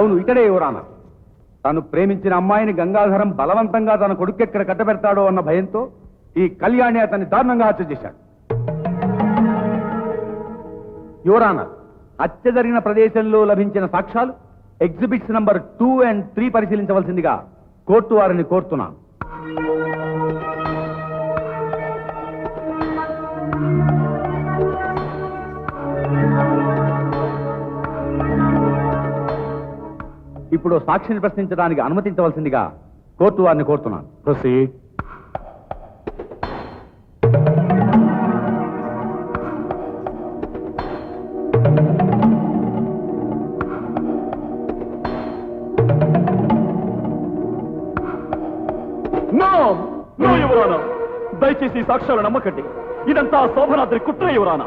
అవును, ఇతడే యువరానా. తాను ప్రేమించిన అమ్మాయిని గంగాధరం బలవంతంగా తన కొడుకెక్కడ కట్టబెడతాడో అన్న భయంతో ఈ కళ్యాణి అతన్ని దారుణంగా హత్య చేశాడు. యువరానా, హత్య జరిగిన ప్రదేశంలో లభించిన సాక్ష్యాలు ఎగ్జిబిట్స్ నంబర్ 2 and 3 పరిశీలించవలసిందిగా కోర్టు వారిని కోరుతున్నాను. ఇప్పుడు సాక్షిని ప్రశ్నించడానికి అనుమతించవలసిందిగా కోర్టు వారిని కోరుతున్నాను. ప్రొసీడ్. దయచేసి సాక్ష్యాలు నమ్మకండి. ఇదంతా శోభనాద్రి కుట్ర యువరానా.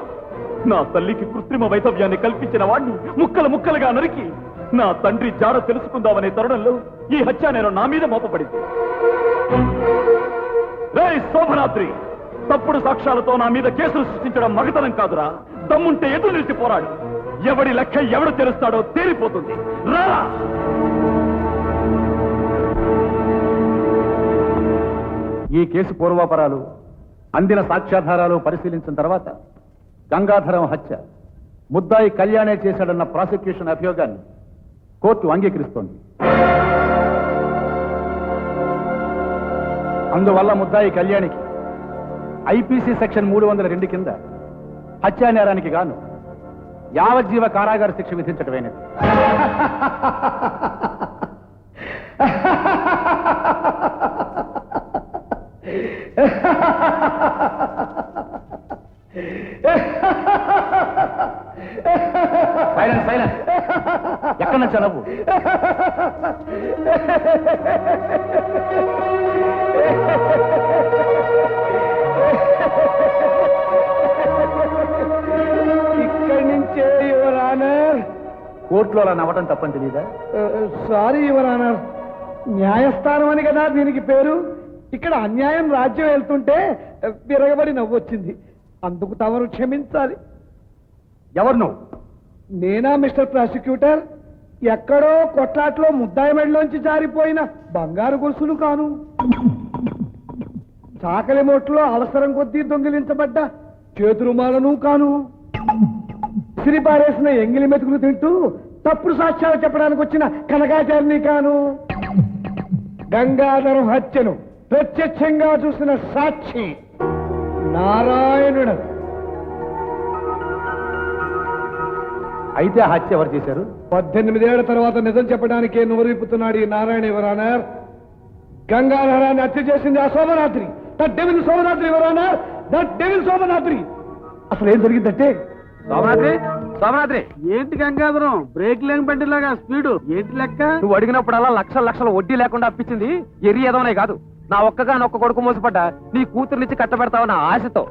నా తల్లికి కృత్రిమ వైధవ్యాన్ని కల్పించిన వాణ్ణి ముక్కలు ముక్కలుగా నరికి నా తండ్రి జాడ తెలుసుకుందామనే తరుణంలో ఈ హత్య నేను నా మీద మోపబడింది. రేయ్ శోభనాద్రి, తప్పుడు సాక్ష్యాలతో నా మీద కేసులు సృష్టించడం మగతనం కాదురా. దమ్ముంటే ఎదురు నిలిచి పోరాడు. ఎవడి లెక్క ఎవడు తెలుస్తాడో తేలిపోతుంది. రా. ఈ కేసు పూర్వాపరాలు, అందిన సాక్ష్యాధారాలు పరిశీలించిన తర్వాత గంగాధరం హత్య ముద్దాయి కళ్యాణే చేశాడన్న ప్రాసిక్యూషన్ అభియోగాన్ని కోర్టు అంగీకరిస్తోంది. అందువల్ల ముద్దాయి కళ్యాణికి ఐపీసీ సెక్షన్ 302 కింద హత్యా నేరానికి గాను యావజ్జీవ కారాగార శిక్ష విధించటమైనది. Silence, silence. ఎక్కడి నుంచా నవ్వు? ఇక్కడి నుంచే యువర్ ఆనర్. కోర్టులో అలా నవ్వటం తప్పని తెలీదా? సారీ యువర్ ఆనర్, న్యాయస్థానం అని కదా దీనికి పేరు. ఇక్కడ అన్యాయం రాజ్యం వెళ్తుంటే విరగబడి నవ్వొచ్చింది. అందుకు తమరు క్షమించాలి. ఎవరు నువ్వు? నేనా మిస్టర్ ప్రాసిక్యూటర్? ఎక్కడో కొట్లాట్లో ముద్దాయి మెడలోంచి జారిపోయిన బంగారు గొలుసులు కాను. చాకలి మోట్లో అవసరం కొద్దీ దొంగిలించబడ్డ చేతురుమాలను కాను. సిరిపారేసిన ఎంగిలి మెతుకులు తింటూ తప్పుడు సాక్ష్యాలు చెప్పడానికి వచ్చిన కనకాచారిని కాను. గంగాధరం హత్యను ప్రత్యక్షంగా చూసిన సాక్షి నారాయణుడు. అయితే ఆ హత్య ఎవరు చేశారు? 18 ఏళ్ల తర్వాత నిజం చెప్పడానికే నోరిపుతున్నాడు ఈ నారాయణ యువరానర్. గంగాధరాన్ని హత్య చేసింది ఆ Sobhanadri. That devil Sobhanadri your honour, that devil Sobhanadri. అసలు ఏం జరిగిందంటే, సోమనాద్రి, సోమనాద్రి, ఏంటి గంగాధరం బ్రేక్ లేని బండిలాగా స్పీడు ఏంటి లెక్క? నువ్వు అడిగినప్పుడల్లా లక్షల లక్షల వడ్డీ లేకుండా అప్పించింది ఎర్రి ఏదోనే కాదు, నా ఒక్కగానొక్క కొడుకు మోసపడ్డా నీ కూతురునిచ్చి కట్టబెడతావన్న ఆశతో.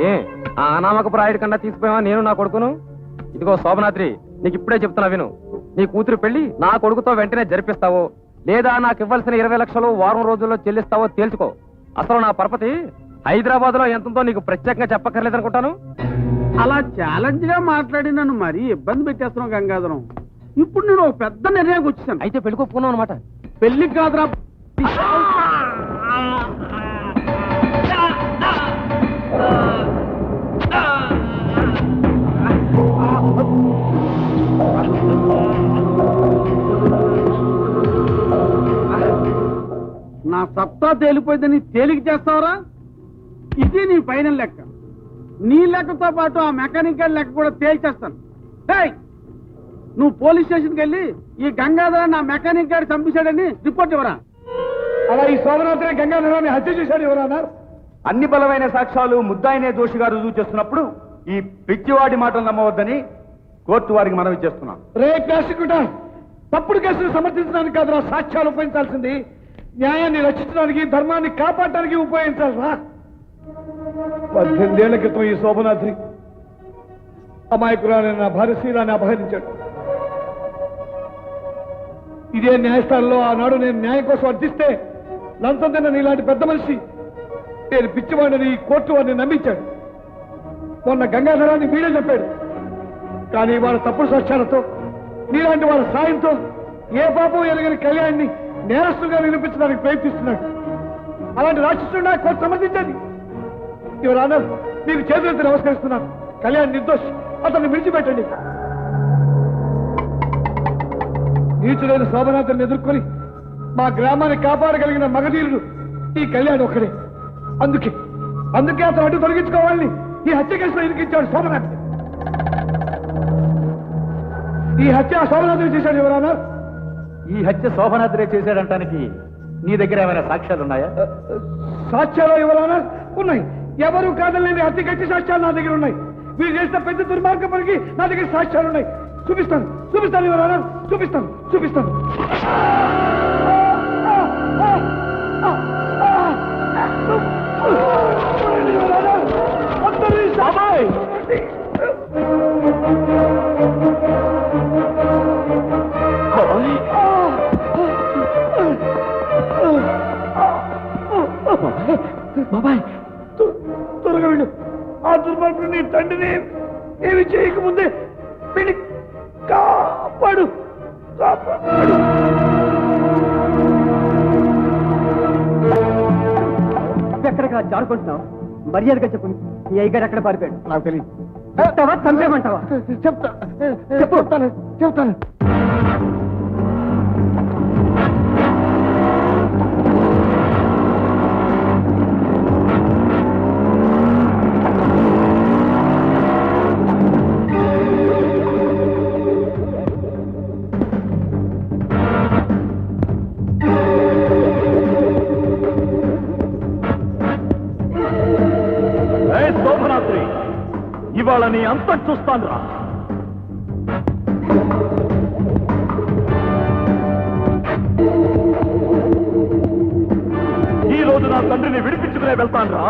ఏ ఆ అనామక ప్రాయుడి కన్నా తీసిపోయావా నేను నా కొడుకును? ఇదిగో శోభనాద్రి, నీకు ఇప్పుడే చెప్తున్నా విను. నీ కూతురు పెళ్లి నా కొడుకుతో వెంటనే జరిపిస్తావో లేదా నాకు ఇవ్వాల్సిన 20 లక్షలు వారం రోజుల్లో చెల్లిస్తావో తేల్చుకో. అసలు నా పరపతి హైదరాబాద్ లో ఎంతంతో నీకు ప్రత్యేకంగా చెప్పక్కర్లేదనుకుంటాను. అలా ఛాలెంజ్ గా మాట్లాడి నన్ను మరీ ఇబ్బంది పెట్టేస్తున్నావు గంగాధరం. ఇప్పుడు నేను ఒక పెద్ద నిర్ణయానికి వచ్చాను. అయితే పెళ్లి కొప్పుకున్నావు అనమాట. పెళ్లి కాదురా. నా సత్తా తేలిపోయిందని తేలిక చేస్తావరా? ఇది నీ ఫైనల్ లెక్క. నీ లెక్కతో పాటు ఆ మెకానికల్ లెక్క కూడా తేల్చేస్తాను. నువ్వు పోలీస్ స్టేషన్కి వెళ్ళి ఈ గంగాధరాన్ని ఆ మెకానిక్ గారు చంపేశాడని రిపోర్ట్ ఇవ్వరా? అలా ఈ శోభనాద్రి గంగాధరాన్ని హత్య చేశాడు ఎవరన్నారు? అన్ని బలమైన సాక్ష్యాలు ముద్దాయినే దోషిగా రుజువు చేస్తున్నప్పుడు ఈ పిచ్చివాడి మాటలు నమ్మవద్దని కోర్టు వారికి మనవి చేస్తున్నాం. రే ప్రాసిక్యూటర్, తప్పుడు కేసులు సమర్థించడానికి కాదురా సాక్ష్యాలు ఉపయోగించాల్సింది. న్యాయాన్ని రక్షించడానికి, ధర్మాన్ని కాపాడటానికి ఉపయోగించాలరా. 18 ఏళ్ల క్రితం ఈ శోభనాద్రి అమాయకురాలైన నా భార్య శ్రీరాన్ని అపహరించాడు. ఇదే న్యాయస్థానంలో ఆనాడు నేను న్యాయం కోసం అర్థిస్తే లంచం తిన్న నీలాంటి పెద్ద మనిషి నేను పిచ్చివాడిని కోర్టు వాడిని నమ్మించాడు. మొన్న గంగాధరాన్ని వీడే చెప్పాడు. కానీ వాళ్ళ తప్పుడు సాక్ష్యాలతో నీలాంటి వాళ్ళ సాయంతో ఏ పాపం ఎరగని కళ్యాణ్ని నేరస్తుగా నిరూపించడానికి ప్రయత్నిస్తున్నాడు. అలాంటి రాక్షసుడు నాకు కోర్టు సమర్థించండి. ఎవరు అన్నారు? మీకు చేతులెత్తి నమస్కరిస్తున్నాను. కళ్యాణ్ నిర్దోష్, అతన్ని విడిచిపెట్టండి. నీచులైన శోభనాథుని ఎదుర్కొని మా గ్రామాన్ని కాపాడగలిగిన మగధీరుడు ఈ కళ్యాణ్ ఒక్కడే. అందుకే అతను అడ్డు తొలగించుకోవాలని ఈ హత్య కేసులో ఇరికించాడు శోభనాథ్. ఈ హత్య శోభనాథుడు చేశాడు ఎవరన్నా? ఈ హత్య శోభనాద్రే చేశాడంటానికి నీ దగ్గర ఏమైనా సాక్ష్యాలున్నాయా? సాక్ష్యాలు ఎవరన్నా? ఉన్నాయి. ఎవరు కాదలేని అతి గట్టి సాక్ష్యాలు నా దగ్గర ఉన్నాయి. మీరు చేసిన పెద్ద దుర్మార్గం పనికి నా దగ్గర సాక్ష్యాలు ఉన్నాయి. చూపిస్తాను ఎవరన్నా? చూపిస్తాను. బాబాయ్, బాబాయ్ త్వరగా వెళ్ళు. ఆ దుర్మార్గుడు నీ తండ్రిని ఏమి చేయకముందే వీడిని కాపాడు. ఎక్కడికి జారుకుంటున్నావు? మర్యాదగా చెప్పు. ఈ అయ్యగారు ఎక్కడ పారిపోయాడు? నాకు తెలియదు. చెప్తావా చంపేమంటావా? చెప్తాను. శోభనాద్రి, ఇవాళ నీ అంతం చూస్తాను రా. ఈ రోజు నా తండ్రిని విడిపించుకునే వెళ్తాను రా.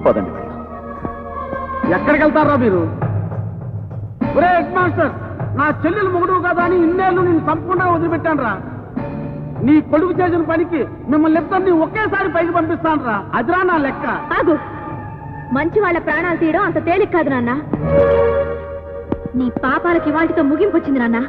పదండి వెళ్దాం. ఎక్కడికి వెళ్తారా మీరు? ఒరే హెడ్ మాస్టర్, నా చెల్లెలు మొగుడు కదా అని ఇన్నేళ్ళు నేను సంపూర్ణంగా వదిలిపెట్టాను రా. నీ కొడుకు చేసిన పనికి మిమ్మల్ని ఇద్దరిని ఒకేసారి పైకి పంపిస్తాను రా. అదిరా నా లెక్క. ఆగు. మంచి వాళ్ళ ప్రాణాలు తీయడం అంత తేలిక కాదు నాన్న. నీ పాపాలకి వాటితో ముగింపు వచ్చింది నాన్న.